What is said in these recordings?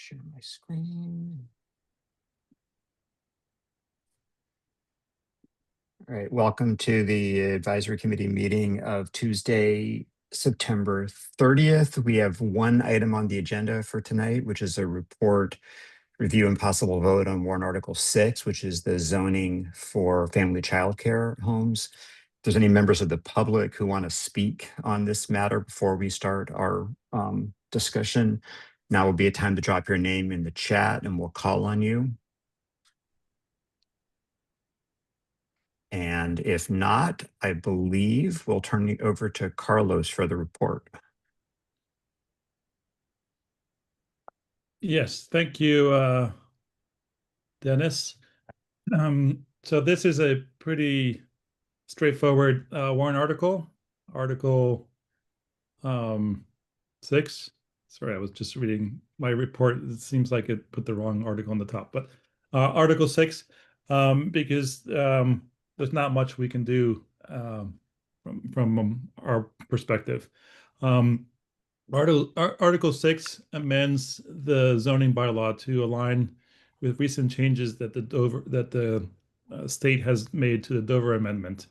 Share my screen. All right, welcome to the advisory committee meeting of Tuesday, September 30th. We have one item on the agenda for tonight, which is a report, review and possible vote on warrant article 6, which is the zoning for family childcare homes. If there's any members of the public who want to speak on this matter before we start our discussion, now will be a time to drop your name in the chat and we'll call on you. And if not, I believe we'll turn it over to Carlos for the report. Yes, thank you, Dennis. So this is a pretty straightforward warrant article, Article 6. Sorry, I was just reading my report. It seems like it put the wrong article on the top, but Article 6, because there's not much we can do from our perspective. Article 6 amends the zoning bylaw to align with recent changes that the state has made to the Dover Amendment.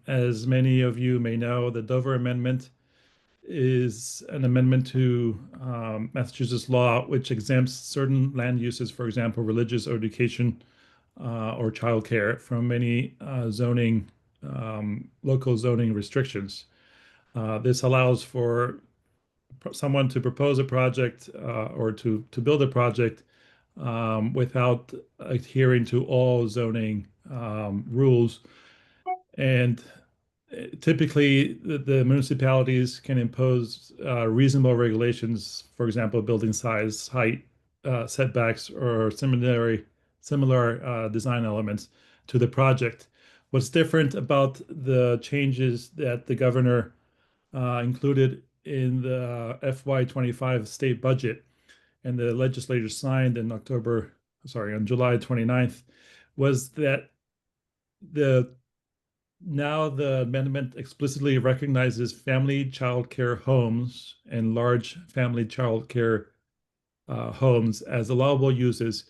As many of you may know, the Dover Amendment is an amendment to Massachusetts law which exempts certain land uses, for example, religious or education or childcare, from any local zoning restrictions. This allows for someone to propose a project or to build a project without adhering to all zoning rules. And typically, the municipalities can impose reasonable regulations, for example, building size, height, setbacks, or similar design elements to the project. What's different about the changes that the governor included in the FY25 state budget and the legislature signed in on July 29th, was that now the amendment explicitly recognizes family child care homes and large family child care homes as allowable uses,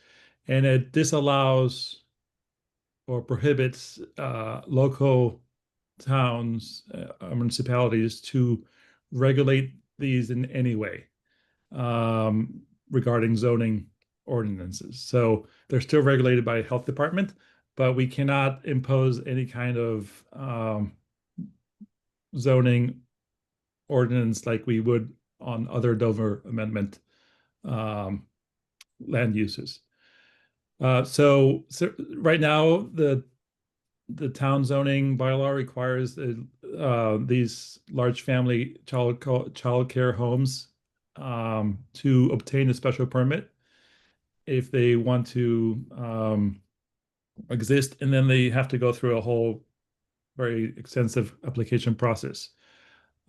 and it disallows or prohibits local towns, municipalities to regulate these in any way regarding zoning ordinances. So they're still regulated by health department, but we cannot impose any kind of zoning ordinance like we would on other Dover Amendment land uses. So right now, the town zoning bylaw requires these large family child care homes to obtain a special permit if they want to exist, and then they have to go through a whole very extensive application process.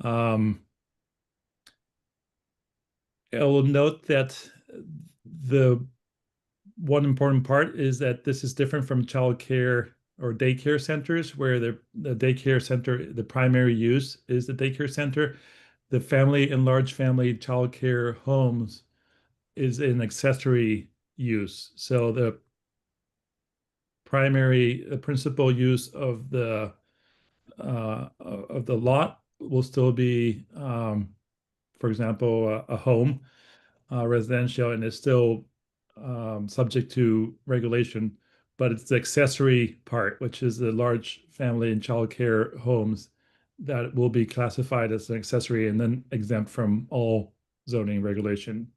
I will note that the one important part is that this is different from child care or daycare centers, where the daycare center, the primary use is the daycare center. The family and large family child care homes is an accessory use. So the principal use of the lot will still be, for example, a home, residential, and is still subject to regulation, but it's the accessory part, which is the large family and child care homes, that will be classified as an accessory and then exempt from all zoning regulation.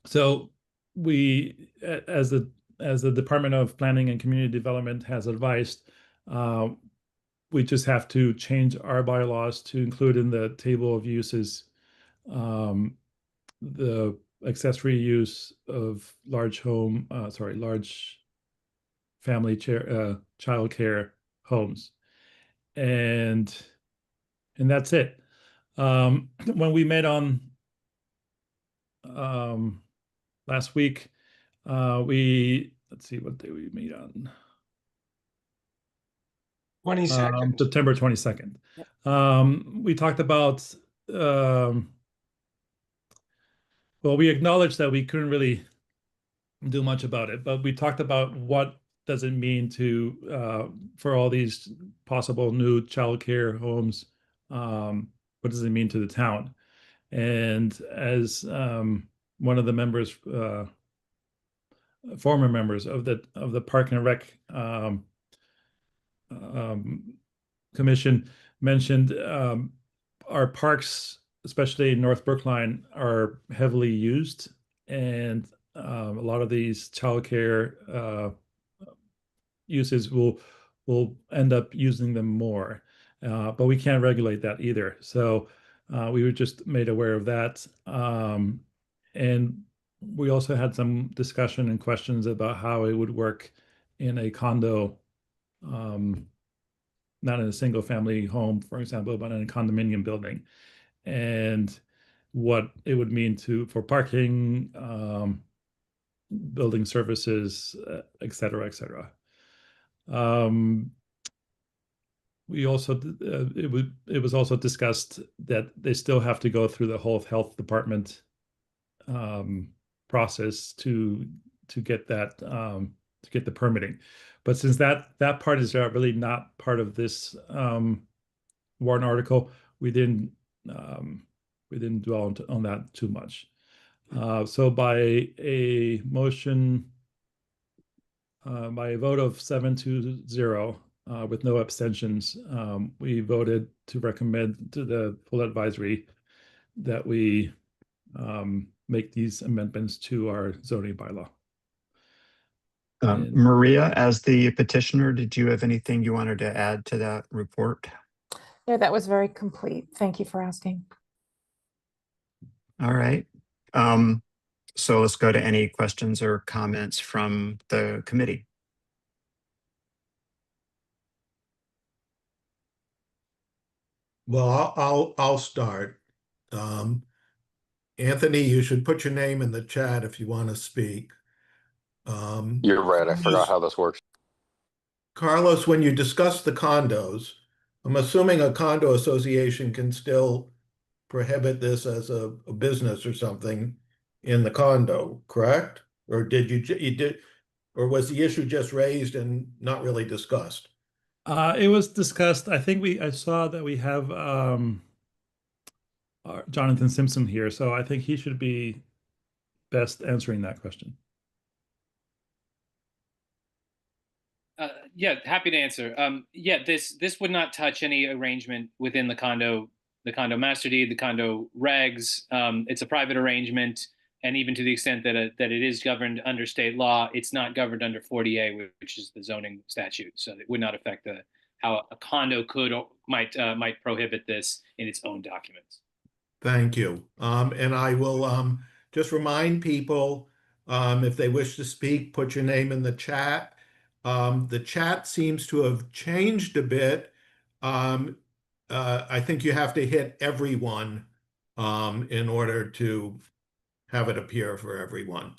So we, as the Department of Planning and Community Development has advised, we just have to change our bylaws to include in the table of uses the accessory use of large family child care homes, and that's it. When we met on last week, let's see what day we meet on. 22nd. September 22nd. We talked about Well, we acknowledged that we couldn't really do much about it, but we talked about what does it mean to for all these possible new childcare homes. What does it mean to the town? And as one of the members, former members of the Park and Rec um, Commission mentioned, our parks, especially in North Brookline, are heavily used, and a lot of these childcare uses will end up using them more. But we can't regulate that either. So we were just made aware of that. And we also had some discussion and questions about how it would work in a condo, not in a single family home, for example, but in a condominium building, and what it would mean for parking, building services, et cetera, et cetera. We also it was also discussed that they still have to go through the whole health department process to get that to get the permitting. But since that part is really not part of this warrant article, we didn't dwell on that too much. So by a motion, by a vote of 7-0, with no abstentions, we voted to recommend to the full advisory that we make these amendments to our zoning bylaw. And Maria, as the petitioner, did you have anything you wanted to add to that report? No, that was very complete. Thank you for asking. All right. So let's go to any questions or comments from the committee. Well, I'll start. Anthony, you should put your name in the chat if you want to speak. You're right. I forgot how this works. Carlos, when you discuss the condos, I'm assuming a condo association can still prohibit this as a business or something in the condo, correct? Or did you did, or was the issue just raised and not really discussed? it was discussed. I think I saw that we have Jonathan Simpson here, so I think he should be best answering that question. Yeah, happy to answer. Yeah, this would not touch any arrangement within the condo master deed, the condo regs. It's a private arrangement, and even to the extent that it is governed under state law, it's not governed under 40A, which is the zoning statute. So it would not affect how a condo could or might prohibit this in its own documents. Thank you. And I will just remind people, if they wish to speak, put your name in the chat. The chat seems to have changed a bit. I think you have to hit everyone in order to have it appear for everyone.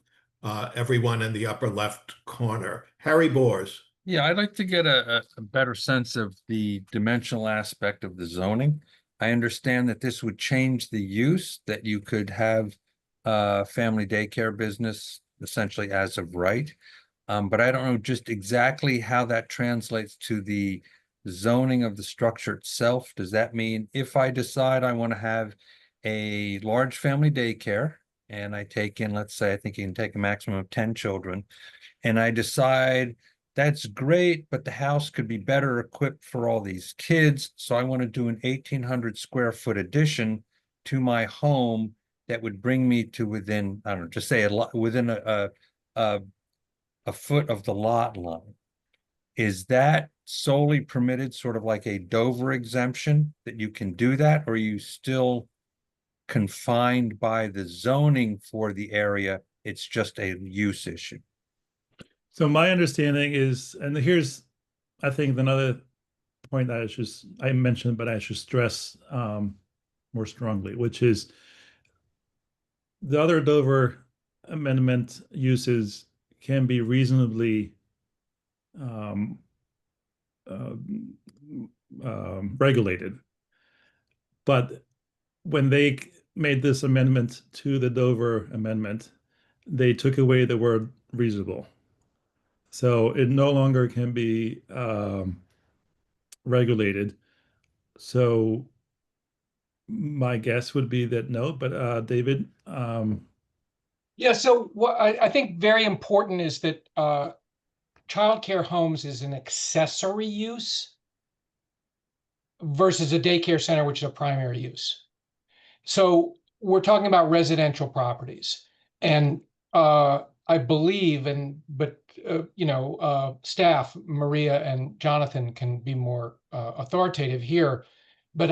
Everyone in the upper left corner. Harry Bors. Yeah, I'd like to get a better sense of the dimensional aspect of the zoning. I understand that this would change the use, that you could have a family daycare business essentially as of right. But I don't know just exactly how that translates to the zoning of the structure itself. Does that mean if I decide I want to have a large family daycare and I take in, let's say, I think you can take a maximum of 10 children, and I decide that's great, but the house could be better equipped for all these kids. So I want to do an 1,800 square foot addition to my home that would bring me to within, I don't know, just say within a foot of the lot line. Is that solely permitted, sort of like a Dover exemption, that you can do that, or are you still confined by the zoning for the area? It's just a use issue. So my understanding is, and here's, I think, another point that I mentioned, but I should stress more strongly, which is the other Dover Amendment uses can be reasonably regulated, but when they made this amendment to the Dover amendment, they took away the word reasonable. So it no longer can be regulated. So my guess would be that no, but David, Yeah, so what I think very important is that childcare homes is an accessory use versus a daycare center, which is a primary use. So we're talking about residential properties, and I believe, staff Maria and Jonathan can be more authoritative here, but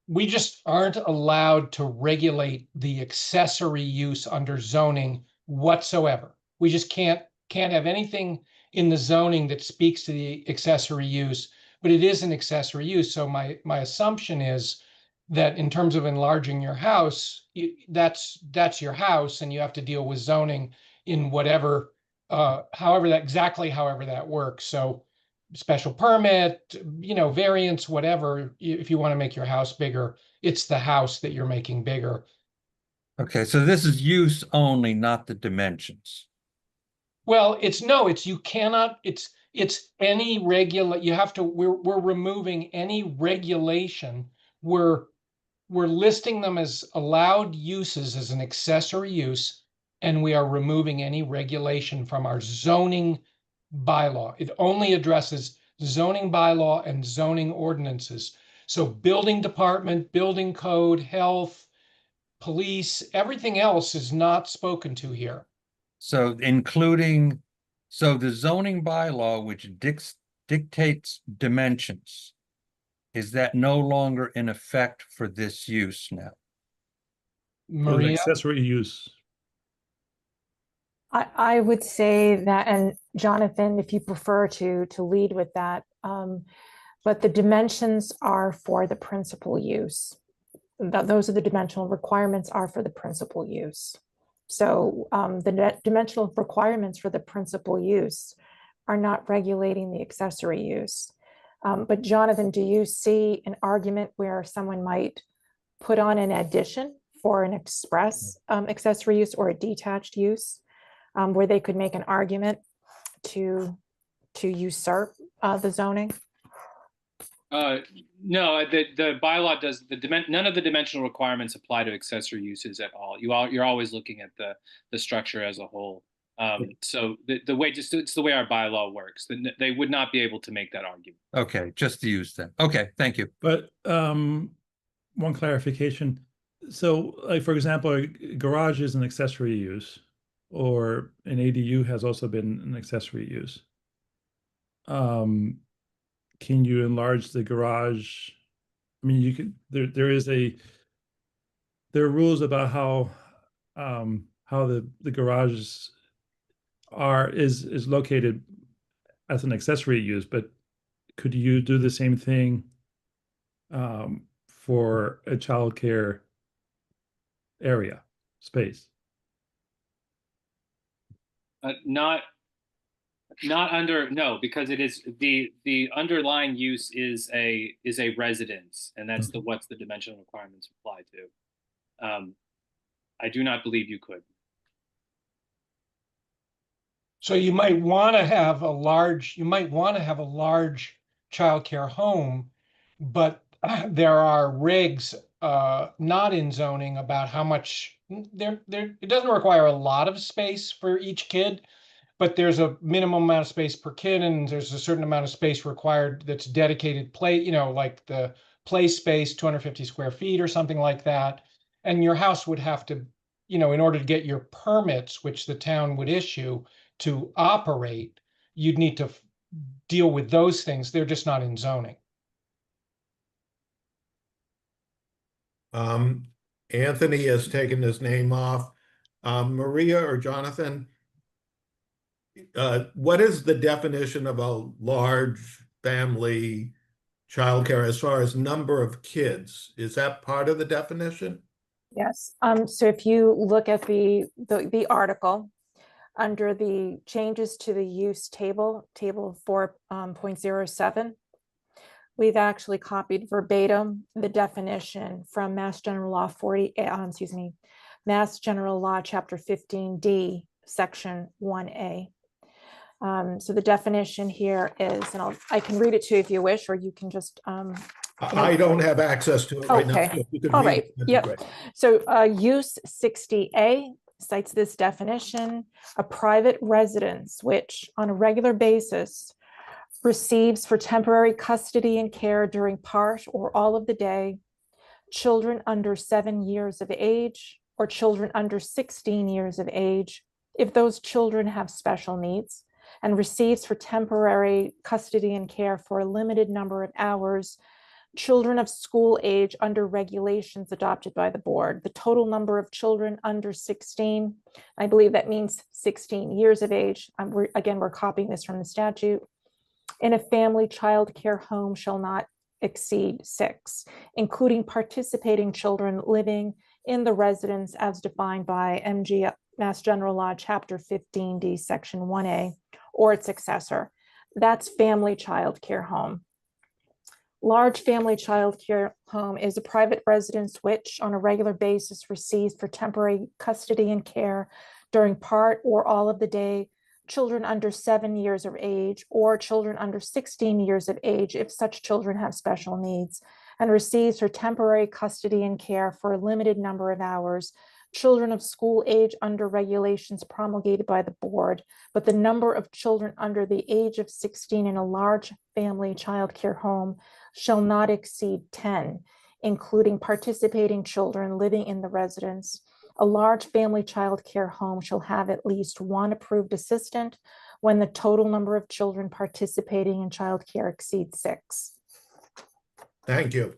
we just aren't allowed to regulate the accessory use under zoning whatsoever. We just can't have anything in the zoning that speaks to the accessory use, but it is an accessory use. So my assumption is that in terms of enlarging your house, that's your house, and you have to deal with zoning in whatever, however that works. So special permit, variance, whatever, if you want to make your house bigger, it's the house that you're making bigger. Okay, so this is use only, not the dimensions. Well, it's any we're removing any regulation. We're listing them as allowed uses as an accessory use, and we are removing any regulation from our zoning bylaw. It only addresses zoning bylaw and zoning ordinances. So building department, building code, health, police, everything else is not spoken to here. So the zoning bylaw, which dictates dimensions, is that no longer in effect for this use now? for an Maria, accessory use. I would say that, and Jonathan, if you prefer to lead with that, but the dimensions are for the principal use. Those are the dimensional requirements are for the principal use. So the dimensional requirements for the principal use are not regulating the accessory use. But Jonathan, do you see an argument where someone might put on an addition for an express accessory use or a detached use, where they could make an argument to usurp the zoning? No, the bylaw does none of the dimensional requirements apply to accessory uses at all. You're always looking at the structure as a whole. So the way it's the way our bylaw works. They would not be able to make that argument. Okay, just the use then. Okay, thank you. But one clarification. So, like, for example, a garage is an accessory use, or an ADU has also been an accessory use. Can you enlarge the garage? I mean, you can. There are rules about how the garage is located as an accessory use, but could you do the same thing for a childcare area space? No, because it is the underlying use is a residence, and that's what's the dimensional requirements apply to. I do not believe you could. so you might want to have a large childcare home, but there are regs not in zoning about how much it doesn't require a lot of space for each kid, but there's a minimum amount of space per kid, and there's a certain amount of space required that's dedicated play, like the play space, 250 square feet or something like that. And your house would have to, in order to get your permits, which the town would issue to operate, you'd need to deal with those things. They're just not in zoning. Anthony has taken his name off. Maria or Jonathan, what is the definition of a large family childcare as far as number of kids? Is that part of the definition? Yes. So if you look at the article under the changes to the use table 4.07, We've actually copied verbatim the definition from Mass General Law Mass General Law, Chapter 15D, Section 1A. So the definition here is, and I can read it to you if you wish, or you can just. I don't have access to it right now. Okay. So if you could All read right. it, that'd be Yep. great. So use 60A cites this definition: a private residence which on a regular basis receives for temporary custody and care during part or all of the day children under 7 years of age or children under 16 years of age, if those children have special needs, and receives for temporary custody and care for a limited number of hours children of school age under regulations adopted by the board. The total number of children under 16, I believe that means 16 years of age. We're copying this from the statute. In a family child care home shall not exceed 6, including participating children living in the residence as defined by Mass General Law, Chapter 15D, Section 1A, or its successor. That's family child care home. Large family child care home is a private residence which on a regular basis receives for temporary custody and care during part or all of the day children under 7 years of age or children under 16 years of age if such children have special needs, and receives for temporary custody and care for a limited number of hours children of school age under regulations promulgated by the board, but the number of children under the age of 16 in a large family child care home shall not exceed 10, including participating children living in the residence. A large family child care home shall have at least one approved assistant when the total number of children participating in child care exceeds 6. Thank you.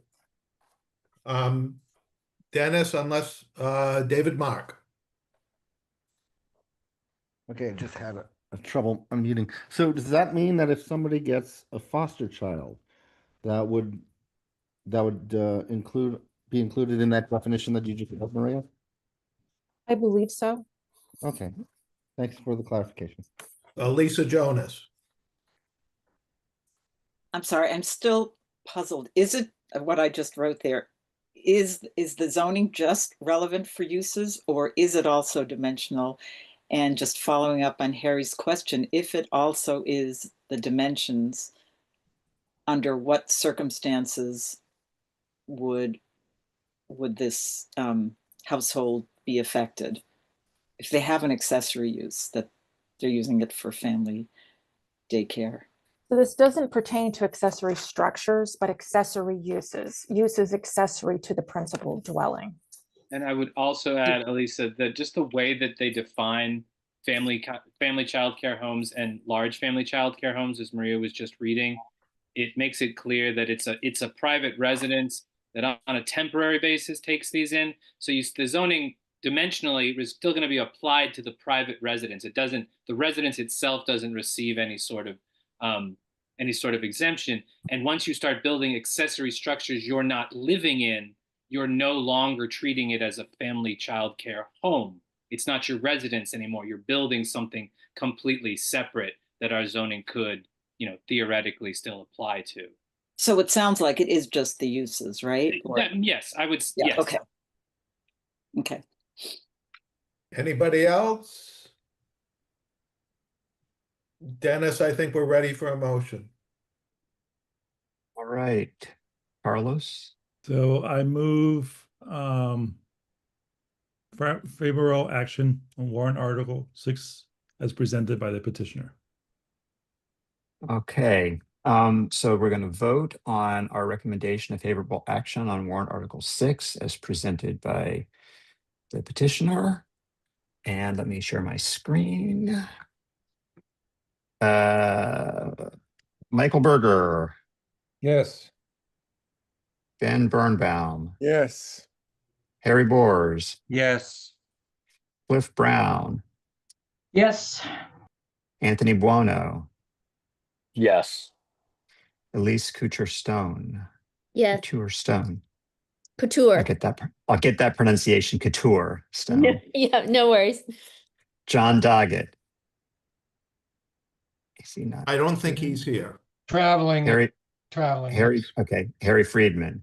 Dennis, unless David Mark. Okay, I just had a trouble unmuting. So does that mean that if somebody gets a foster child, that would be included in that definition that you just gave, Maria? I believe so. Okay, thanks for the clarification. Lisa Jonas. I'm sorry, I'm still puzzled. Is it what I just wrote there? Is the zoning just relevant for uses, or is it also dimensional? And just following up on Harry's question, if it also is the dimensions, under what circumstances would this household be affected? If they have an accessory use that they're using it for family daycare. So this doesn't pertain to accessory structures, but accessory uses accessory to the principal dwelling. And I would also add, Elisa, that just the way that they define family child care homes and large family child care homes, as Maria was just reading, it makes it clear that it's a private residence that on a temporary basis takes these in. So the zoning dimensionally is still going to be applied to the private residence. The residence itself doesn't receive any sort of exemption. And once you start building accessory structures you're not living in, you're no longer treating it as a family child care home. It's not your residence anymore. You're building something completely separate that our zoning could, theoretically still apply to. So it sounds like it is just the uses, right? Yes, I would. Yeah, yes. Okay. Okay. Anybody else? Dennis, I think we're ready for a motion. All right, Carlos. So I move favorable action on warrant article 6 as presented by the petitioner. Okay, so we're going to vote on our recommendation of favorable action on warrant article 6 as presented by the petitioner. And let me share my screen. Michael Berger, Yes. Ben Birnbaum, Yes. Harry Boers, Yes. Cliff Brown, Yes. Anthony Buono, Yes. Elise Couture-Stone. Yes, Couture Stone. couture. I'll get that pronunciation. Couture Stone. Yeah, no worries. John Doggett. Is he not? I don't think he's here. Traveling. Harry traveling. Harry, okay, Harry Friedman,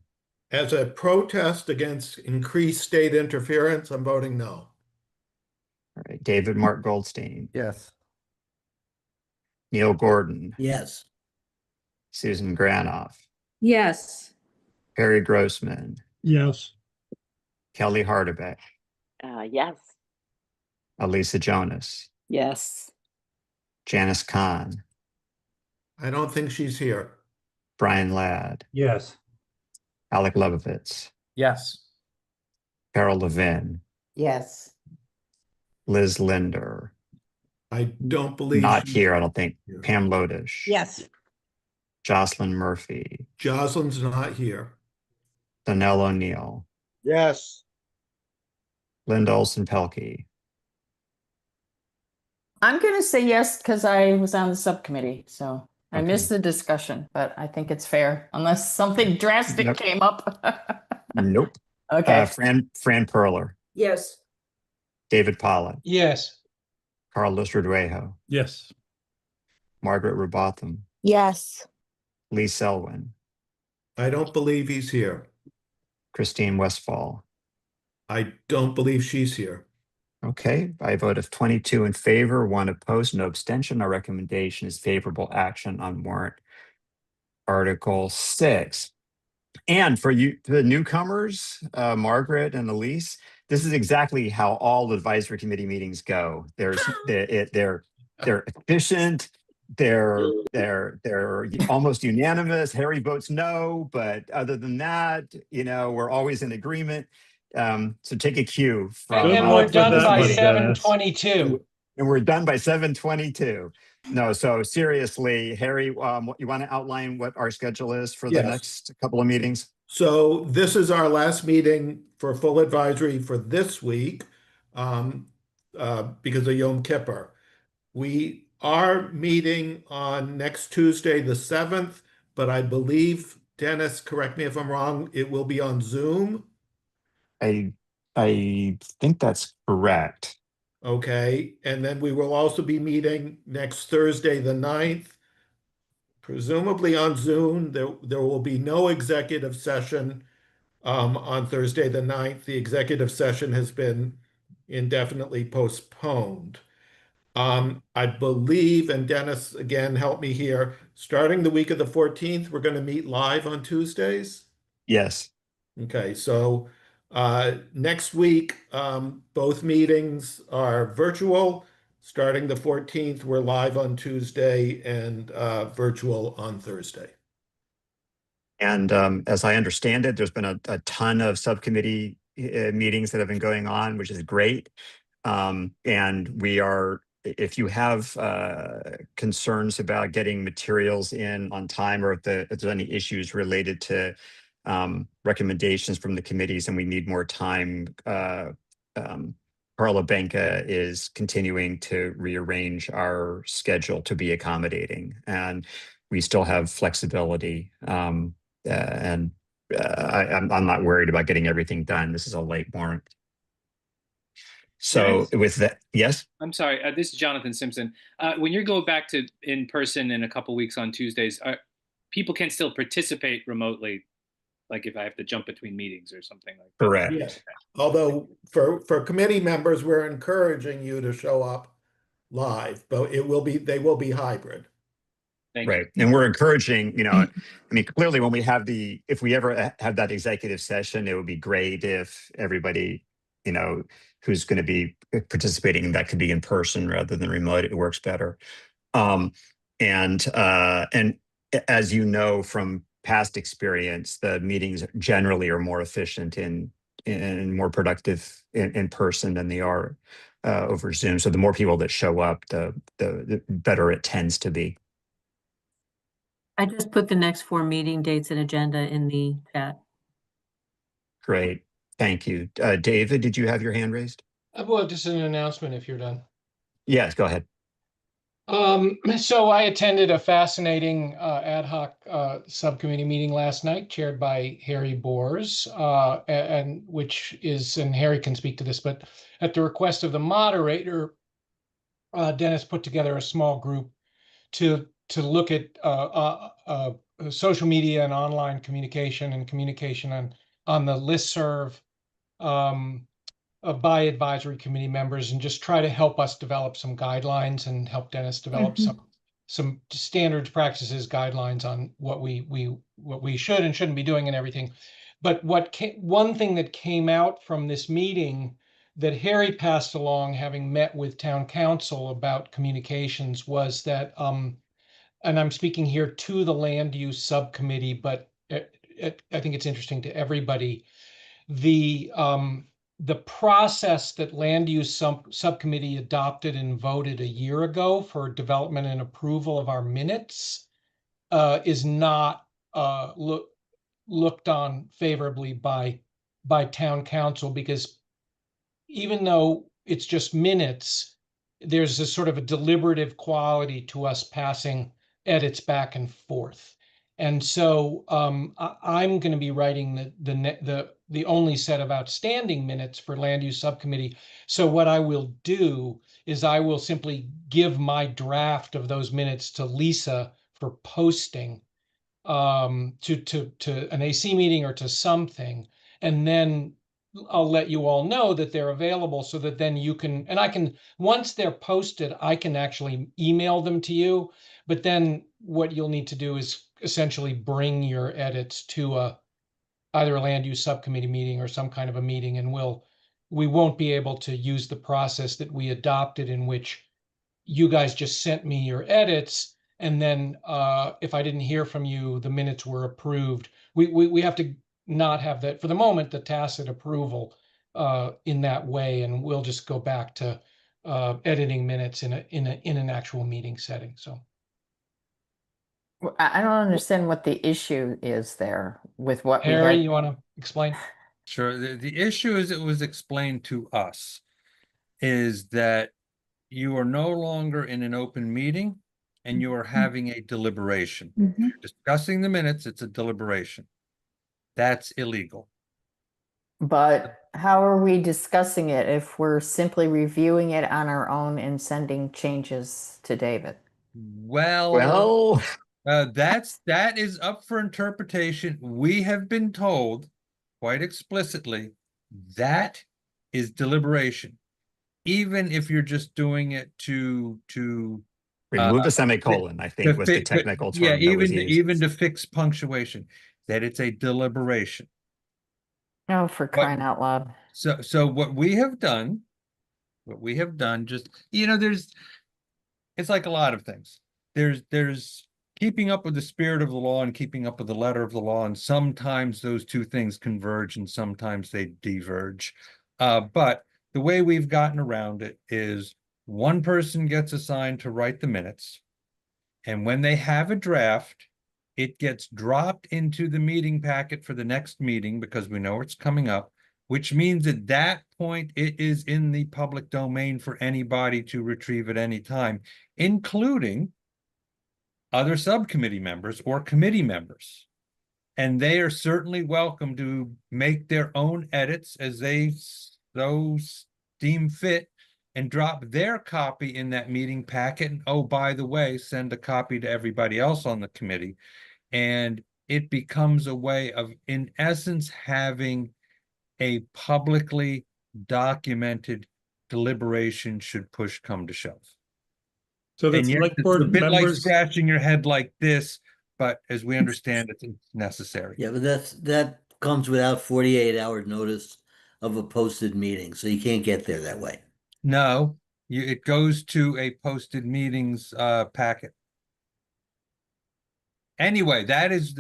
As a protest against increased state interference, I'm voting no. all right, David Mark Goldstein, Yes. Neil Gordon, Yes. Susan Granoff, Yes. Harry Grossman, Yes. Kelly Hardebeck, Yes. Elisa Jonas, Yes. Janice Kahn, I don't think she's here. Brian Ladd, Yes. Alec Lebovitz, Yes. Carol Levin, Yes. Liz Linder, I don't believe not she's here, I don't think, here. Pam Lodish, Yes. Jocelyn Murphy, Jocelyn's not here. Donnell O'Neill, Yes. Linda Olson Pelkey, I'm going to say yes because I was on the subcommittee, so I Okay. missed the discussion, but I think it's fair unless something drastic Nope. came up. nope. Okay. Fran Perler, Yes. David Pollock, Yes. Carlos Rodrigo, Yes. Margaret Robotham, Yes. Lee Selwyn, I don't believe he's here. Christine Westfall. I don't believe she's here. Okay, by a vote of 22 in favor, 1 opposed, no abstention, our recommendation is favorable action on warrant Article 6. And for you, the newcomers, Margaret and Elise, this is exactly how all advisory committee meetings go. They're efficient. They're almost unanimous. Harry votes no, but other than that, we're always in agreement. So take a cue from. And luck we're with done that by one, Dennis. 7:22. And we're done by 7:22. No, so seriously, Harry, you want to outline what our schedule is for the Yes. next couple of meetings? So this is our last meeting for full advisory for this week because of Yom Kippur. We are meeting on next Tuesday, the 7th, but I believe, Dennis, correct me if I'm wrong, it will be on Zoom. I think that's correct. Okay, and then we will also be meeting next Thursday, the 9th, presumably on Zoom. There will be no executive session on Thursday, the 9th. The executive session has been indefinitely postponed. I believe, and Dennis, again, help me here, starting the week of the 14th, we're going to meet live on Tuesdays. Yes. Okay, so next week, both meetings are virtual. Starting the 14th, we're live on Tuesday and virtual on Thursday. And as I understand it, there's been a ton of subcommittee meetings that have been going on, which is great. And we are, if you have concerns about getting materials in on time, or if there's any issues related to recommendations from the committees and we need more time, Carla Benka is continuing to rearrange our schedule to be accommodating, and we still have flexibility. I'm not worried about getting everything done. This is a late warrant. So with that, yes? I'm sorry, this is Jonathan Simpson. When you're going back to in person in a couple weeks on Tuesdays, people can still participate remotely, like if I have to jump between meetings or something like that. Correct. Yes. Although for committee members, we're encouraging you to show up live, but they will be hybrid. Right. And we're encouraging, I mean, clearly when we have if we ever have that executive session, it would be great if everybody, who's going to be participating, that could be in person rather than remote. It works better. And as you know, from past experience, the meetings generally are more efficient and more productive in person than they are over Zoom. So the more people that show up, the better it tends to be. I just put the next 4 meeting dates and agenda in the chat. Great. Thank you. David, did you have your hand raised? Well, just an announcement if you're done. Yes, go ahead. So I attended a fascinating ad hoc subcommittee meeting last night, chaired by Harry Bors, and Harry can speak to this, but at the request of the moderator, Dennis put together a small group to look at social media and online communication and communication on the listserv by advisory committee members, and just try to help us develop some guidelines and help Dennis develop some standards, practices, guidelines on what we should and shouldn't be doing and everything. But one thing that came out from this meeting that Harry passed along, having met with town council about communications, was that, and I'm speaking here to the land use subcommittee, but I think it's interesting to everybody. The process that land use subcommittee adopted and voted a year ago for development and approval of our minutes is not looked on favorably by town council, because even though it's just minutes, there's a sort of a deliberative quality to us passing edits back and forth. And so I'm going to be writing the only set of outstanding minutes for land use subcommittee. So what I will do is I will simply give my draft of those minutes to Lisa for posting to an AC meeting or to something, and then I'll let you all know that they're available, so that then you can, and I can, once they're posted, I can actually email them to you. But then what you'll need to do is essentially bring your edits to either a land use subcommittee meeting or some kind of a meeting, and we won't be able to use the process that we adopted, in which you guys just sent me your edits, and then if I didn't hear from you, the minutes were approved. We have to not have that for the moment, the tacit approval in that way, and we'll just go back to editing minutes in an actual meeting setting. So I don't understand what the issue is there with what we Harry, had. you want to explain? Sure. The issue, as it was explained to us, is that you are no longer in an open meeting and you are having a deliberation. You're discussing the minutes, it's a deliberation. That's illegal. But how are we discussing it if we're simply reviewing it on our own and sending changes to David? Well, that is up for interpretation. We have been told quite explicitly that is deliberation, even if you're just doing it to remove a semicolon, I think was the technical term. Yeah, that was used. even to fix punctuation, that it's a deliberation. Oh, for crying out loud. So what we have done, just, it's like a lot of things. There's keeping up with the spirit of the law and keeping up with the letter of the law, and sometimes those two things converge and sometimes they diverge. But the way we've gotten around it is one person gets assigned to write the minutes, and when they have a draft, it gets dropped into the meeting packet for the next meeting, because we know it's coming up, which means at that point it is in the public domain for anybody to retrieve at any time, including other subcommittee members or committee members. And they are certainly welcome to make their own edits as they so deem fit, and drop their copy in that meeting packet. And oh, by the way, send a copy to everybody else on the committee. And it becomes a way of, in essence, having a publicly documented deliberation should push come to shove. So the And yes, select it's board a bit like members, scratching your head like this, but as we understand it, it's necessary. Yeah, but that comes without 48-hour notice of a posted meeting, so you can't get there that way. No, it goes to a posted meetings packet. Anyway, that is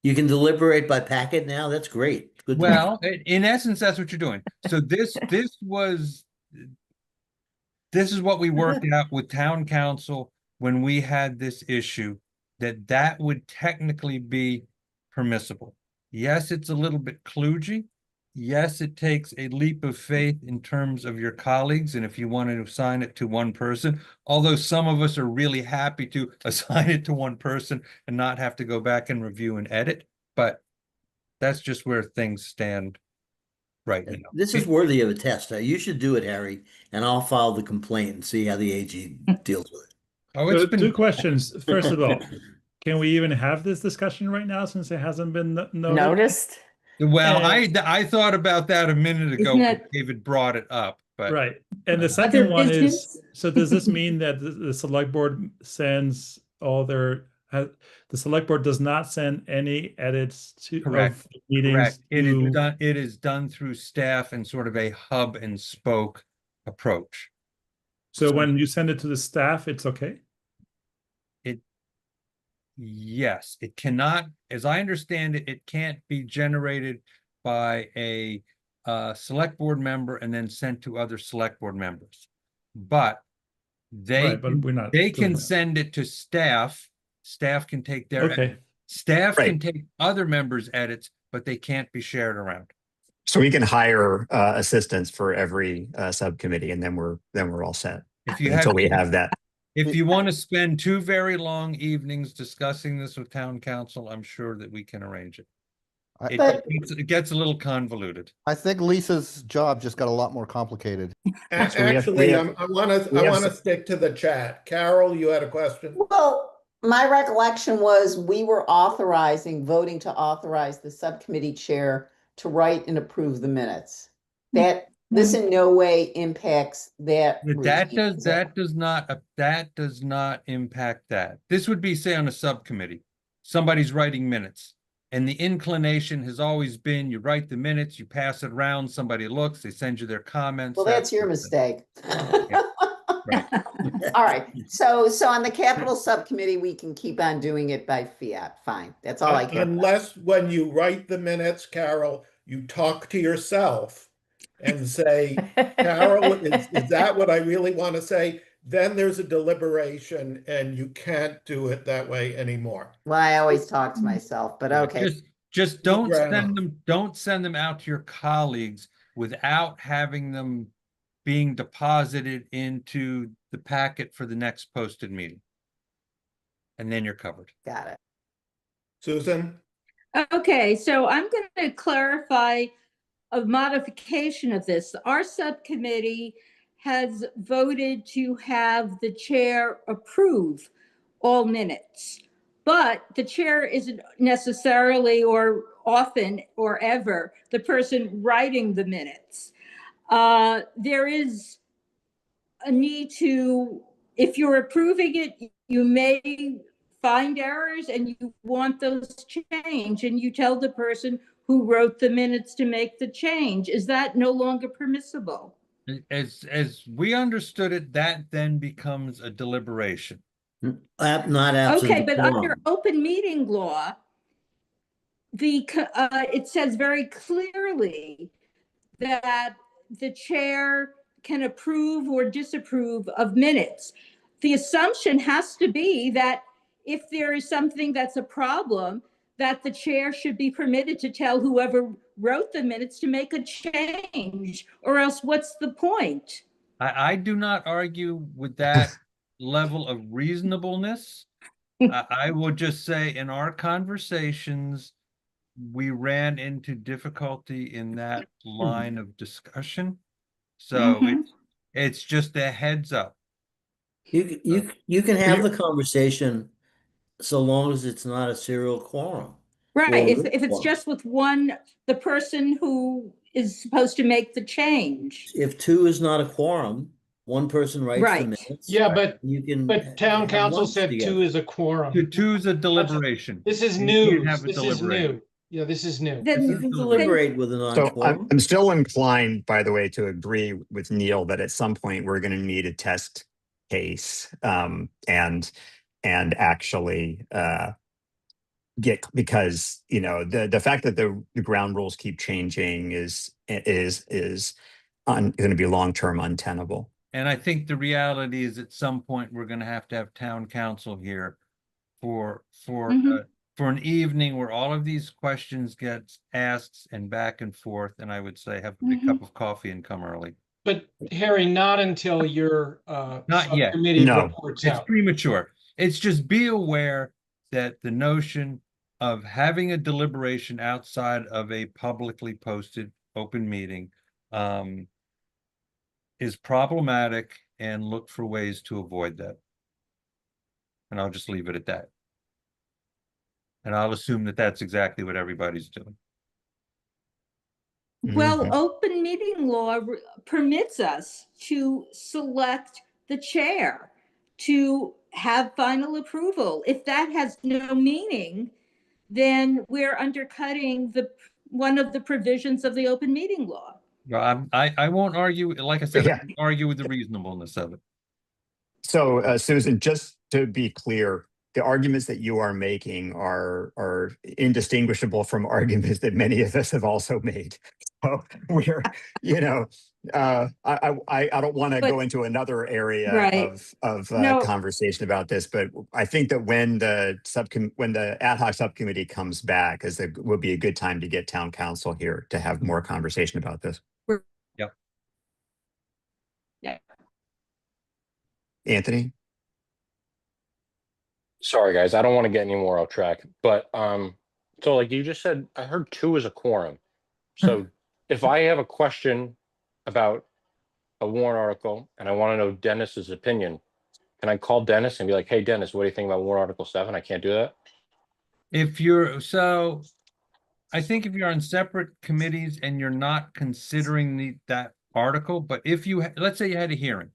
You can deliberate by packet now. That's great. Good to know. well, in essence, that's what you're doing. So this is what we worked out with town council when we had this issue, that would technically be permissible. Yes, it's a little bit kludgy. Yes, it takes a leap of faith in terms of your colleagues, and if you wanted to assign it to one person, although some of us are really happy to assign it to one person and not have to go back and review and edit, but that's just where things stand right now. This is worthy of a test. You should do it, Harry, and I'll file the complaint and see how the AG deals with it. Oh, it's been two questions. First of all, can we even have this discussion right now since it hasn't been noted? Noticed? Well, And- I thought about that a minute ago, when that- David brought it up, but Right. And the Other second one is, business? so does this mean that the select board sends all their, the select board does not send any edits to Correct. of meetings correct. It is to, done, it is done through staff and sort of a hub and spoke approach. so when you send it to the staff, it's okay? Yes, it cannot, as I understand it, it can't be generated by a select board member and then sent to other select board members. But Right, but we're not they doing can that. send it to staff. Staff can take their Okay. staff can Right. take other members' edits, but they can't be shared around. So we can hire assistants for every subcommittee, and then we're all set If you have until we have that. If you want to spend 2 very long evenings discussing this with town council, I'm sure that we can arrange it. I- It gets a little convoluted. I think Lisa's job just got a lot more complicated. So we have- Actually, I we want have to some- stick to the chat. Carol, you had a question? Well, my recollection was we were voting to authorize the subcommittee chair to write and approve the minutes. This in no way impacts that. That routine, does, is it? that does not impact that. This would be, say, on a subcommittee, somebody's writing minutes. And the inclination has always been, you write the minutes, you pass it around, somebody looks, they send you their comments. Well, that's your mistake. Right. All right, so on the capital subcommittee, we can keep on doing it by fiat, fine, that's all I care. Unless when you write the minutes, Carol, you talk to yourself and say, Carol, is that what I really want to say? Then there's a deliberation and you can't do it that way anymore. Well, I always talk to myself, but okay. Just don't Ground. send them out to your colleagues without having them being deposited into the packet for the next posted meeting. And then you're covered. Got it. Susan? Okay, so I'm going to clarify a modification of this. Our subcommittee has voted to have the chair approve all minutes, but the chair isn't necessarily or often or ever the person writing the minutes. There is a need to, if you're approving it, you may find errors and you want those changed, and you tell the person who wrote the minutes to make the change. Is that no longer permissible? As we understood it, that then becomes a deliberation. Not absent. Okay, a but quorum. under open meeting law, it says very clearly that the chair can approve or disapprove of minutes. The assumption has to be that if there is something that's a problem, that the chair should be permitted to tell whoever wrote the minutes to make a change, or else what's the point? I do not argue with that level of reasonableness. I will just say in our conversations, we ran into difficulty in that line of discussion. So it's just a heads up. You can have the conversation so long as it's not a serial quorum. Right, Or if it's quorum. just with the person who is supposed to make the change. If 2 is not a quorum, one person writes the Right. minutes. Yeah, but You can. town have council lunch said together. 2 is a quorum. 2's a deliberation. This is You new. can't have a This is deliberation. new. Yeah, this is new. You Then, can deliberate with a So non-quorum. I'm still inclined, by the way, to agree with Neil that at some point we're going to need a test case and actually get, because the fact that the ground rules keep changing is going to be long-term untenable. And I think the reality is at some point, we're gonna have to have town council here for an evening where all of these questions get asked and back and forth, and I would say have a big cup of coffee and come early. But Harry, not until your Not yet. subcommittee No. reports It's out. premature. It's just be aware that the notion of having a deliberation outside of a publicly posted open meeting is problematic, and look for ways to avoid that. And I'll just leave it at that. And I'll assume that that's exactly what everybody's doing. Well, Mhm. open meeting law permits us to select the chair to have final approval. If that has no meaning, then we're undercutting one of the provisions of the open meeting law. Well, I won't argue, like I said, Yeah. I won't argue with the reasonableness of it. So, Susan, just to be clear, the arguments that you are making are indistinguishable from arguments that many of us have also made. So we're, I don't want to go But- into another area Right. of No. conversation about this, but I think that when the ad hoc subcommittee comes back, will be a good time to get town council here to have more conversation about this. Yep. Yeah. Anthony? Sorry, guys, I don't want to get any more off track, but so like you just said, I heard 2 is a quorum. So if I have a question about a warrant article and I want to know Dennis's opinion, can I call Dennis and be like, hey, Dennis, what do you think about warrant article 7? I can't do that. I think if you're on separate committees and you're not considering that article, but if you, let's say you had a hearing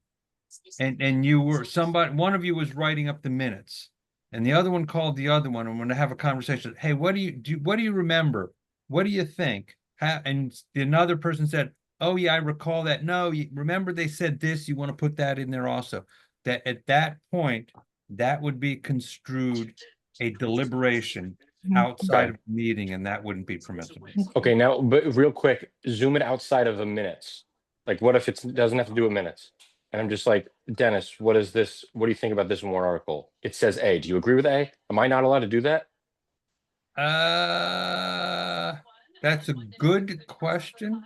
and you were one of you was writing up the minutes and the other one called the other one and want to have a conversation. Hey, what do you remember? What do you think? And another person said, oh yeah, I recall that. No, remember they said this, you want to put that in there also. That at that point, that would be construed a deliberation outside of the meeting, and that wouldn't be permissible. Okay, now, but real quick, zoom it outside of the minutes. Like, what if it doesn't have to do with minutes? And I'm just like, Dennis, what is this? What do you think about this warrant article? It says A. Do you agree with A? Am I not allowed to do that? That's a good question.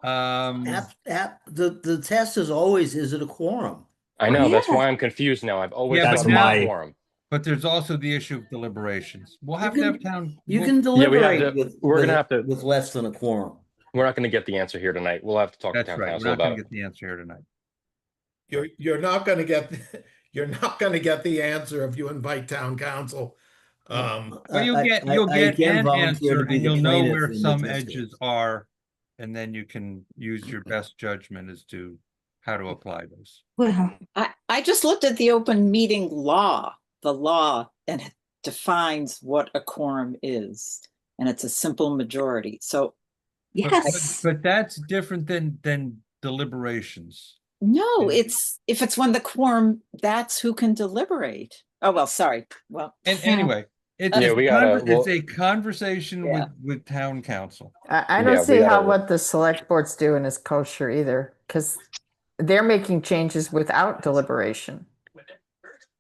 The test is always, is it a quorum? I know, that's Yeah. why I'm confused now. I've always Yeah, thought but it was now- a quorum. But there's also the issue of deliberations. We'll have to have town. You we'll- can Yeah, we have deliberate to- with. we're gonna with- have to- With less than a quorum. We're not going to get the answer here tonight. We'll have to talk to That's town right. We're council not about gonna it. get the answer here tonight. You're not going to get you're not going to get the answer if you invite town council. Well, you'll I- get I again an volunteer to answer be and the you'll know plaintiff where in some this edges case. are. And then you can use your best judgment as to how to apply those. Well, I just looked at the open meeting law, and it defines what a quorum is. And it's a simple majority. So yes. But that's different than deliberations. no, if it's when the quorum, that's who can deliberate. Oh, well, sorry. Well, And anyway, it's, Yeah, we gotta- it's a conversation Yeah. with town council. I don't Yeah, we see how gotta- what the select board's doing is kosher either, because they're making changes without deliberation.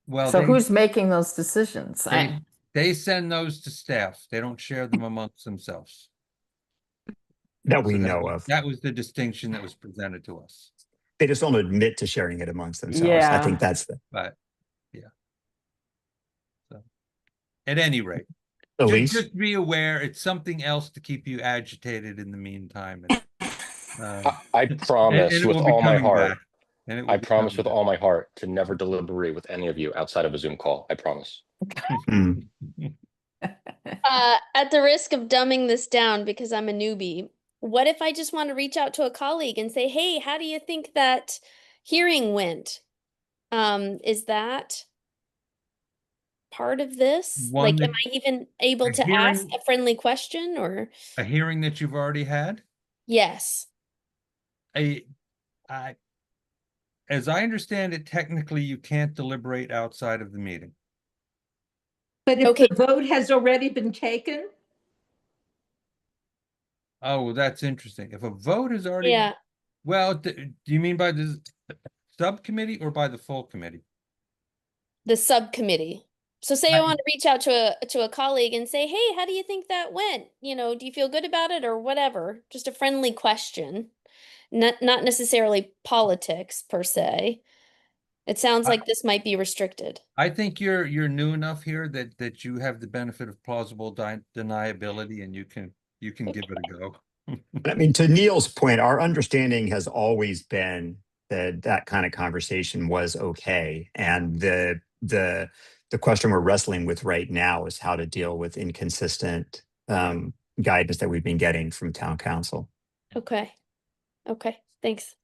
Well, So who's making those decisions? they send those to staff. They don't share them amongst themselves. That we So know of. That was the distinction that was presented to us. They just don't admit to sharing it amongst themselves. I Yeah. think that's But yeah. So at any rate, Elise. just be aware it's something else to keep you agitated in the meantime. And, I promise and it with will be all my coming heart. back. And it will I be promise coming with back. all my heart to never deliberate with any of you outside of a Zoom call. I promise. Mm. At the risk of dumbing this down because I'm a newbie, what if I just want to reach out to a colleague and say, hey, how do you think that hearing went? Is that part of this? One Like, am that- I even able a to ask hearing- a friendly question or? A hearing that you've already had? Yes. As I understand it, technically you can't deliberate outside of the meeting. But if Okay. the vote has already been taken, Oh, well, that's interesting. If a vote is already. Yeah. Well, do you mean by the subcommittee or by the full committee? The subcommittee. So say I want to reach out to a colleague and say, hey, how do you think that went? You know, do you feel good about it or whatever? Just a friendly question. Not necessarily politics per se. It sounds like this might be restricted. I think you're new enough here that you have the benefit of plausible deniability and you can give it a go. I mean, to Neil's point, our understanding has always been that kind of conversation was okay. And the the question we're wrestling with right now is how to deal with inconsistent guidance that we've been getting from town council. Okay. Okay, thanks.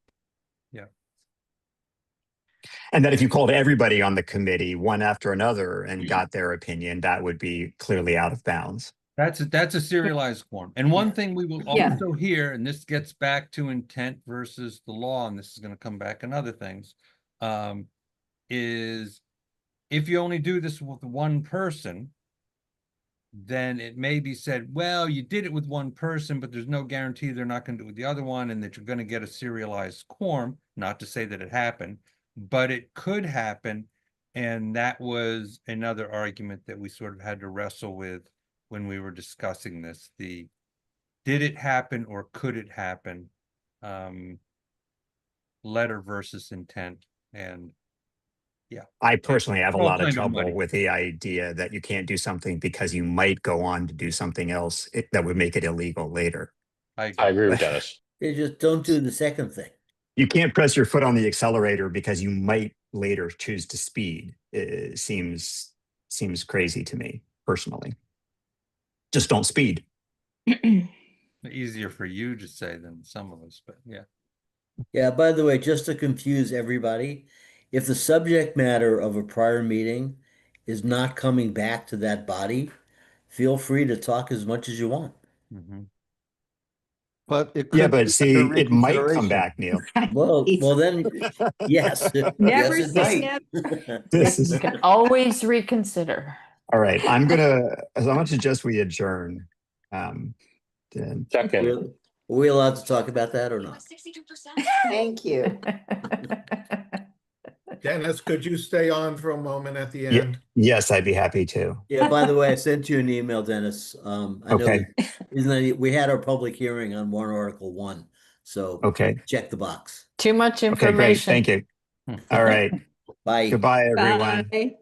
And that if you called everybody on the committee one after another and got their opinion, that would be clearly out of bounds. That's a serialized form. And one thing we will Yeah. also hear, and this gets back to intent versus the law, and this is going to come back in other things, is if you only do this with one person, then it may be said, well, you did it with one person, but there's no guarantee they're not going to do it with the other one, and that you're going to get a serialized quorum. Not to say that it happened, but it could happen. And that was another argument that we sort of had to wrestle with when we were discussing this. Did it happen or could it happen? Letter versus intent. And yeah, I personally have a all lot of kind of trouble muddy. with the idea that you can't do something because you might go on to do something else that would make it illegal later. I I agree with Dennis. They just don't do the second thing. You can't press your foot on the accelerator because you might later choose to speed. It seems crazy to me personally. Just don't speed. Easier for you to say than some of us, but yeah. Yeah, by the way, just to confuse everybody, if the subject matter of a prior meeting is not coming back to that body, feel free to talk as much as you want. But it Yeah, could but be see, under it might come reconsideration. back, Neil. Well, then, yes. Never yes, it say might. never. This is You can always reconsider. all right. I'm gonna suggest we adjourn. Then Second, Are we allowed to talk about that or not? Thank you. Dennis, could you stay on for a moment at the Yeah. end? Yes, I'd be happy to. Yeah, by the way, I sent you an email, Dennis. I know Okay. we had our public hearing on warrant article 1, so Okay. check the box. Too much Okay, great. information. Thank you. All right. Bye. Goodbye, everyone. Bye.